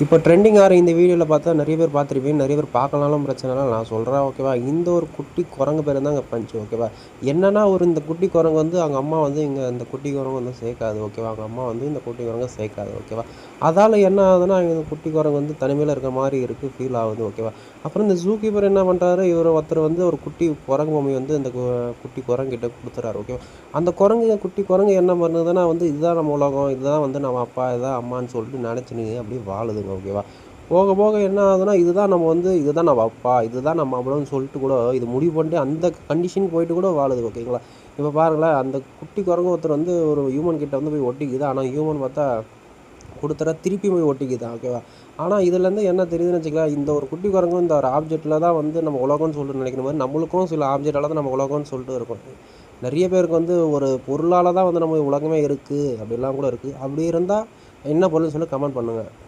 இப்போ ட்ரெண்டிங் ஆகிற இந்த வீடியோவில் பார்த்தா நிறைய பேர் பார்த்துருப்பீங்க, நிறைய பேர் பார்க்கலனாலும் பிரச்சனை இல்லை, நான் சொல்கிறேன் ஓகேவா. இந்த ஒரு குட்டி குரங்கு பேர் தாங்க பஞ்சு ஓகேவா. என்னன்னா இந்த குட்டி குரங்கு அவங்க அம்மா இங்கே இந்த குட்டி குரங்கு சேர்க்காது ஓகேவா. அவங்க அம்மா இந்த குட்டி குரங்கை சேர்க்காது ஓகேவா. அதால் என்ன ஆகுதுன்னா இந்த குட்டி குரங்கு தனிமையில் இருக்க மாதிரி இருக்குது, ஃபீல் ஆகுது ஓகேவா. அப்புறம் இந்த ஜூ கீப்பர் என்ன பண்ணுறாரு, இவர் ஒருத்தர் ஒரு குட்டி குரங்கு பொம்மை இந்த குட்டி குரங்கிட்ட கொடுத்துறாரு ஓகேவா. அந்த குட்டி குரங்கு என்ன பண்ணுதுன்னா இதுதான் நம்ம உலகம், இதுதான் நம்ம அப்பா, இதுதான் அம்மான்னு சொல்லிட்டு நினச்சின்னு அப்படியே வாழுதுங்க ஓகேவா. போக போக என்ன ஆகுதுன்னா இதுதான் நம்ம இதுதான் நம்ம அப்பா, இதுதான் நம்ம அவ்வளோன்னு சொல்லிட்டு கூட இது முடிவு பண்ணிட்டு அந்த கண்டிஷனுக்கு போயிட்டு கூட வாழுது ஓகேங்களா. இப்போ பாருங்களேன், அந்த குட்டி குரங்கு ஒருத்தர் ஒரு ஹியூமன் கிட்ட போய் ஒட்டிக்குது. ஆனால் ஹியூமன் பார்த்தா கொடுத்துற திருப்பி போய் ஒட்டிக்குதான் ஓகேவா. ஆனால் இதுலேருந்து என்ன தெரியுதுன்னு வச்சுக்கலாம், இந்த ஒரு குட்டி குரங்கு இந்த ஒரு ஆப்ஜெக்டில் தான் நம்ம உலகம்னு சொல்லிட்டு நினைக்கிற மாதிரி நம்மளுக்கும் சில ஆப்ஜெக்டால் தான் நம்ம உலகம்னு சொல்லிட்டு இருக்கும். நிறைய பேருக்கு ஒரு பொருளால் தான் நம்ம உலகமே இருக்குது அப்படிலாம் கூட இருக்குது. அப்படி இருந்தால் என்ன பொருள்னு சொல்லி கமெண்ட் பண்ணுங்கள்.